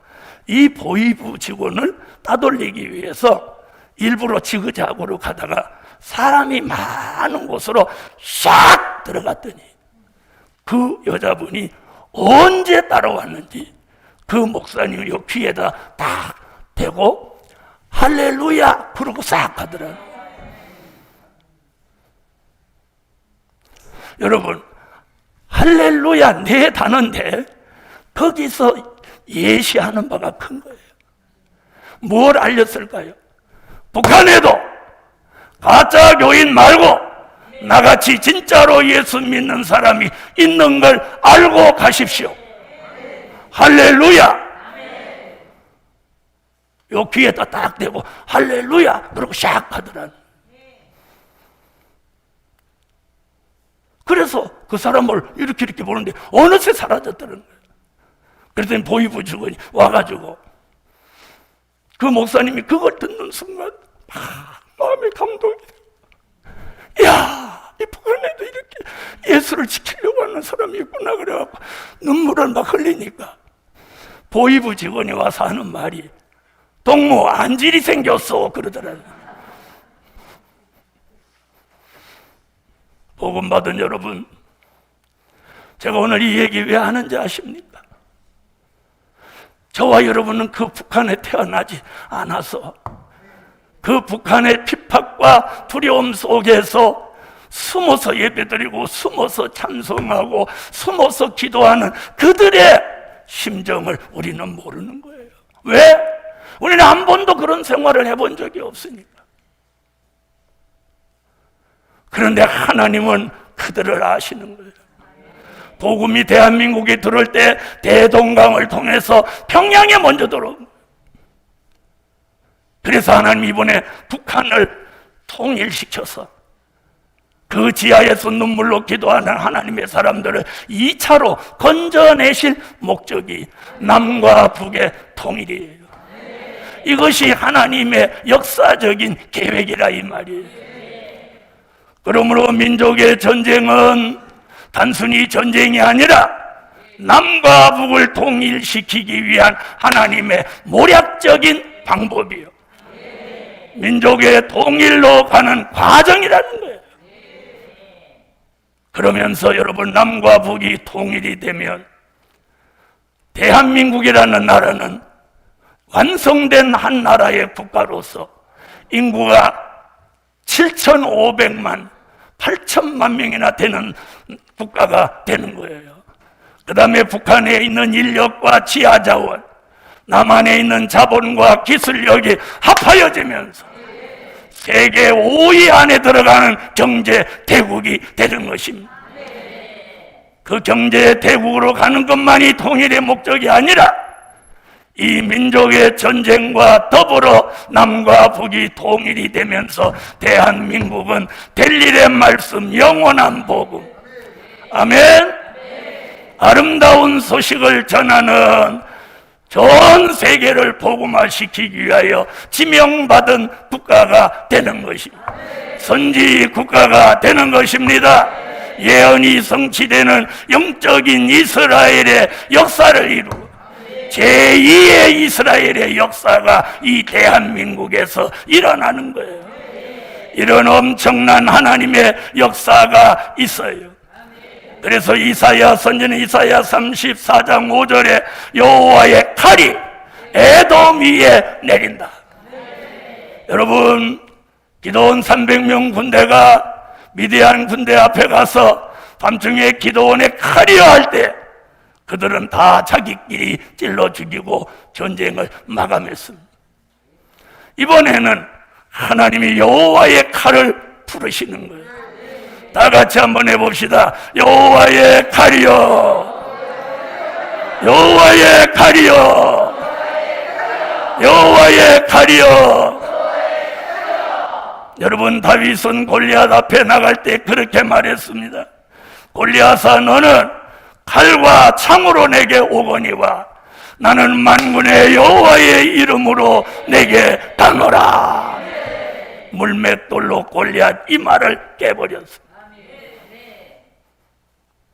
[SPEAKER 1] 이 보위부 직원을 따돌리기 위해서 일부러 지그자그로 가다가 사람이 많은 곳으로 샥 들어갔더니 그 여자분이 언제 따라왔는지 그 목사님 요 귀에다 딱 대고 할렐루야 그러고 싹 가더라고요. 여러분, 할렐루야 네 단어인데 거기서 예시하는 바가 큰 거예요. 뭘 알렸을까요? 북한에도 가짜 교인 말고 나같이 진짜로 예수 믿는 사람이 있는 걸 알고 가십시오. 할렐루야. 요 귀에다 딱 대고 할렐루야 그러고 샥 하더라는. 그래서 그 사람을 이렇게 보는데 어느새 사라졌다는 거예요. 그랬더니 보위부 직원이 와가지고 그 목사님이 그걸 듣는 순간 마음의 감동이, 야, 이 북한에도 이렇게 예수를 지키려고 하는 사람이 있구나 그래갖고 눈물을 막 흘리니까 보위부 직원이 와서 하는 말이 동무 안질이 생겼어 그러더라고요. 복음 받은 여러분, 제가 오늘 이 얘기 왜 하는지 아십니까? 저와 여러분은 그 북한에 태어나지 않아서 그 북한의 핍박과 두려움 속에서 숨어서 예배드리고 숨어서 찬송하고 숨어서 기도하는 그들의 심정을 우리는 모르는 거예요. 왜? 우리는 한 번도 그런 생활을 해본 적이 없으니까. 그런데 하나님은 그들을 아시는 거예요. 복음이 대한민국에 들어올 때 대동강을 통해서 평양에 먼저 들어온 거예요. 그래서 하나님 이번에 북한을 통일시켜서 그 지하에서 눈물로 기도하는 하나님의 사람들을 2차로 건져내실 목적이 남과 북의 통일이에요. 이것이 하나님의 역사적인 계획이라 이 말이에요. 그러므로 민족의 전쟁은 단순히 전쟁이 아니라 남과 북을 통일시키기 위한 하나님의 모략적인 방법이요. 민족의 통일로 가는 과정이라는 거예요. 그러면서 여러분, 남과 북이 통일이 되면 대한민국이라는 나라는 완성된 한 나라의 국가로서 인구가 7,500만, 8천만 명이나 되는 국가가 되는 거예요. 그 다음에 북한에 있는 인력과 지하자원, 남한에 있는 자본과 기술력이 합하여지면서 세계 5위 안에 들어가는 경제 대국이 되는 것입니다. 그 경제 대국으로 가는 것만이 통일의 목적이 아니라 이 민족의 전쟁과 더불어 남과 북이 통일이 되면서 대한민국은 될 일의 말씀, 영원한 복음, 아멘. 아름다운 소식을 전하는 전 세계를 복음화시키기 위하여 지명받은 국가가 되는 것입니다. 선지 국가가 되는 것입니다. 예언이 성취되는 영적인 이스라엘의 역사를 이루고 제2의 이스라엘의 역사가 이 대한민국에서 일어나는 거예요. 이런 엄청난 하나님의 역사가 있어요. 그래서 이사야 선지는 이사야 34장 5절에 여호와의 칼이 에돔 위에 내린다. 여러분, 기드온 300명 군대가 미디안 군대 앞에 가서 밤중에 기드온의 칼이여 할 때 그들은 다 자기끼리 찔러 죽이고 전쟁을 마감했습니다. 이번에는 하나님이 여호와의 칼을 부르시는 거예요. 다 같이 한번 해봅시다. 여호와의 칼이여, 여호와의 칼이여, 여호와의 칼이여. 여러분, 다윗은 골리앗 앞에 나갈 때 그렇게 말했습니다. 골리앗아, 너는 칼과 창으로 내게 오거니와 나는 만군의 여호와의 이름으로 내게 가노라. 물맷돌로 골리앗 이마를 깨버렸습니다.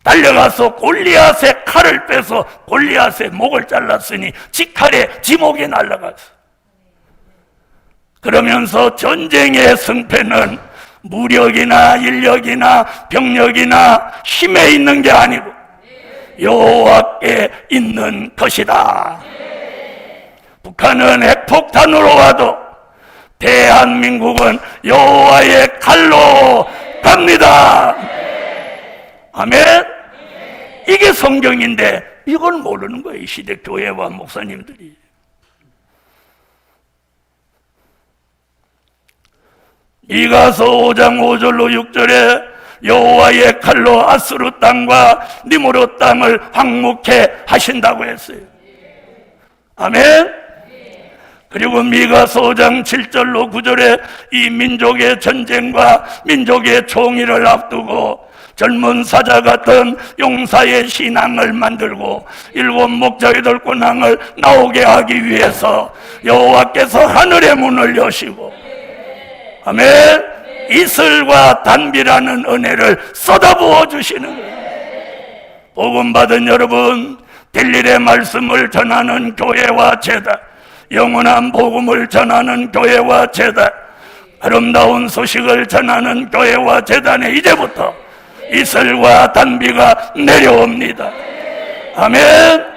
[SPEAKER 1] 달려가서 골리앗의 칼을 빼서 골리앗의 목을 잘랐으니 지 칼에 지 목이 날아갔어. 그러면서 전쟁의 승패는 무력이나 인력이나 병력이나 힘에 있는 게 아니고 여호와께 있는 것이다. 북한은 핵폭탄으로 와도 대한민국은 여호와의 칼로 갑니다. 아멘. 이게 성경인데 이걸 모르는 거예요, 이 시대 교회와 목사님들이. 미가서 5장 5절로 6절에 여호와의 칼로 아스루 땅과 니므롯 땅을 황무케 하신다고 했어요. 아멘. 그리고 미가서 5장 7절로 9절에 이 민족의 전쟁과 민족의 총의를 앞두고 젊은 사자 같은 용사의 신앙을 만들고 일곱 목자 여덟 군왕을 나오게 하기 위해서 여호와께서 하늘의 문을 여시고, 아멘, 이슬과 단비라는 은혜를 쏟아부어 주시는 거예요. 복음 받은 여러분, 될 일의 말씀을 전하는 교회와 제단, 영원한 복음을 전하는 교회와 제단, 아름다운 소식을 전하는 교회와 제단에 이제부터 이슬과 단비가 내려옵니다. 아멘.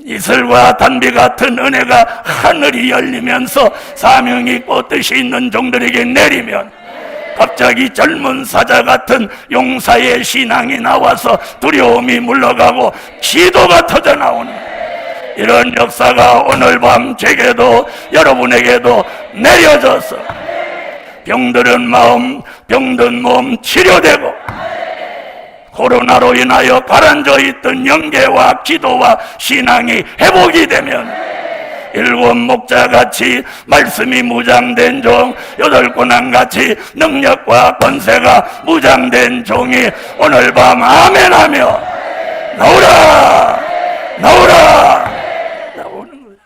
[SPEAKER 1] 이슬과 단비 같은 은혜가 하늘이 열리면서 사명이 있고 뜻이 있는 종들에게 내리면 갑자기 젊은 사자 같은 용사의 신앙이 나와서 두려움이 물러가고 기도가 터져 나오는 이런 역사가 오늘 밤 제게도 여러분에게도 내려져서 병들은 마음, 병든 몸 치료되고 코로나로 인하여 가라앉아 있던 영계와 기도와 신앙이 회복이 되면 일곱 목자같이 말씀이 무장된 종, 여덟 군왕같이 능력과 권세가 무장된 종이 오늘 밤 아멘하며 나오라, 나오라, 나오는 거예요.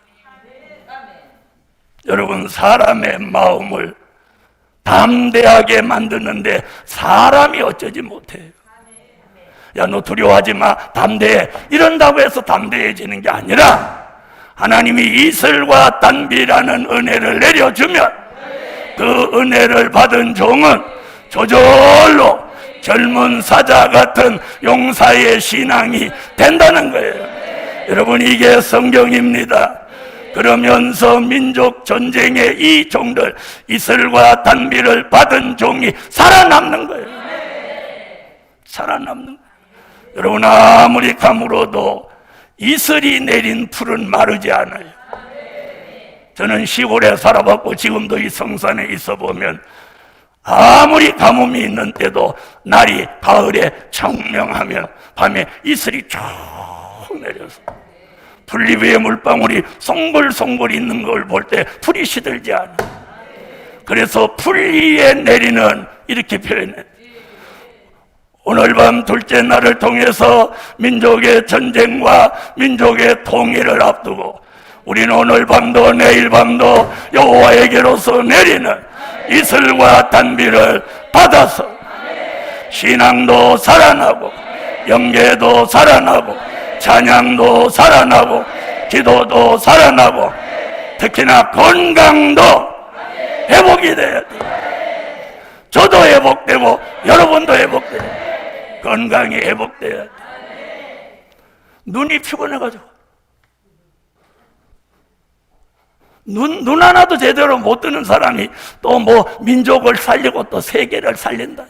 [SPEAKER 1] 여러분, 사람의 마음을 담대하게 만드는데 사람이 어쩌지 못해요. 야, 너 두려워하지 마, 담대해, 이런다고 해서 담대해지는 게 아니라 하나님이 이슬과 단비라는 은혜를 내려주면 그 은혜를 받은 종은 저절로 젊은 사자 같은 용사의 신앙이 된다는 거예요. 여러분, 이게 성경입니다. 그러면서 민족 전쟁의 이 종들, 이슬과 단비를 받은 종이 살아남는 거예요. 살아남는 거예요. 여러분, 아무리 가물어도 이슬이 내린 풀은 마르지 않아요. 저는 시골에 살아봤고 지금도 이 성산에 있어 보면 아무리 가뭄이 있는 때도 날이 가을에 청명하면 밤에 이슬이 쭉 내려서 풀잎 위에 물방울이 송글송글 있는 걸 볼 때 풀이 시들지 않아. 그래서 풀 위에 내리는, 이렇게 표현해. 오늘 밤 둘째 날을 통해서 민족의 전쟁과 민족의 통일을 앞두고 우리는 오늘 밤도 내일 밤도 여호와에게로서 내리는 이슬과 단비를 받아서 신앙도 살아나고 영계도 살아나고 찬양도 살아나고 기도도 살아나고 특히나 건강도 회복이 돼야 돼. 저도 회복되고 여러분도 회복돼야 돼. 건강이 회복돼야 돼. 눈이 피곤해가지고 눈 하나도 제대로 못 뜨는 사람이 또 뭐 민족을 살리고 또 세계를 살린다.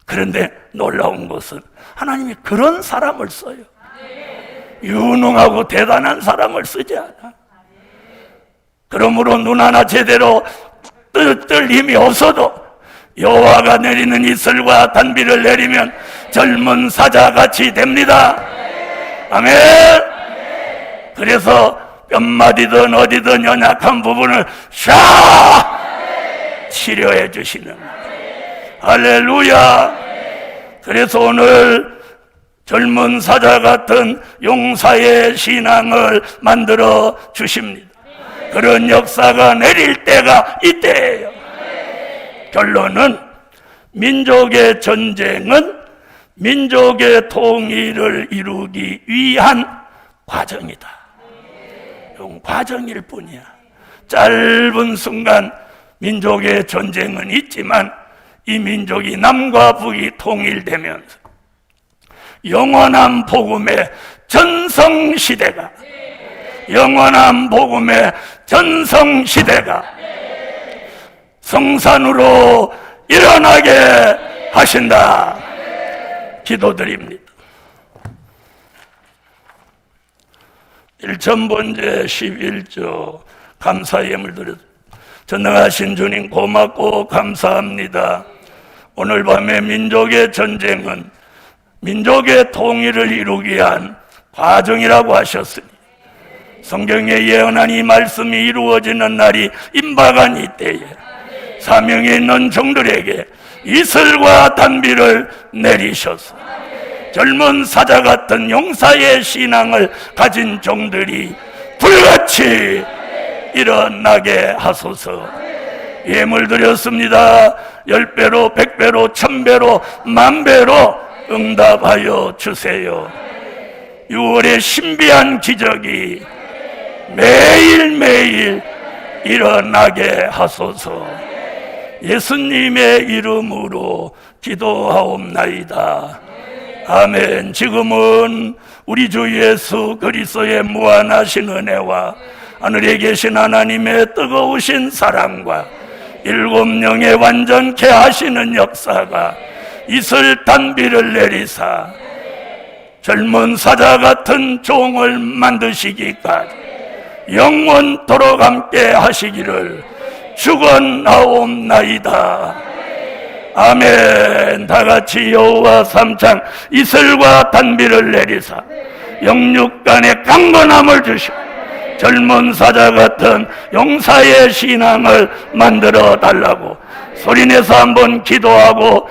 [SPEAKER 1] 그런데 놀라운 것은 하나님이 그런 사람을 써요. 유능하고 대단한 사람을 쓰지 않아. 그러므로 눈 하나 제대로 뜰 힘이 없어도 여호와가 내리는 이슬과 단비를 내리면 젊은 사자같이 됩니다. 아멘. 그래서 뼘마디든 어디든 연약한 부분을 샤 치료해 주시는 할렐루야. 그래서 오늘 젊은 사자 같은 용사의 신앙을 만들어 주십니다. 그런 역사가 내릴 때가 이때예요. 결론은 민족의 전쟁은 민족의 통일을 이루기 위한 과정이다. 과정일 뿐이야. 짧은 순간 민족의 전쟁은 있지만 이 민족이 남과 북이 통일되면서 영원한 복음의 전성시대가 영원한 복음의 전성시대가 성산으로 일어나게 하신다. 기도드립니다. 1천번제 11조 감사의 예물 드렸습니다. 전능하신 주님 고맙고 감사합니다. 오늘 밤에 민족의 전쟁은 민족의 통일을 이루기 위한 과정이라고 하셨으니 성경에 예언한 이 말씀이 이루어지는 날이 임박한 이때에 사명에 있는 종들에게 이슬과 단비를 내리셔서 젊은 사자 같은 용사의 신앙을 가진 종들이 불같이 일어나게 하소서. 예물 드렸습니다. 10배로 100배로 1000배로 10,000배로 응답하여 주세요. 6월의 신비한 기적이 매일매일 일어나게 하소서. 예수님의 이름으로 기도하옵나이다. 아멘. 지금은 우리 주 예수 그리스도의 무한하신 은혜와 하늘에 계신 하나님의 뜨거우신 사랑과 일곱 영의 완전케 하시는 역사가 이슬 단비를 내리사 젊은 사자 같은 종을 만드시기까지 영원토록 함께 하시기를 축원하옵나이다. 아멘. 다같이 여호와 삼창 이슬과 단비를 내리사 영육간의 강건함을 주시고 젊은 사자 같은 용사의 신앙을 만들어 달라고 소리내서 한번 기도하고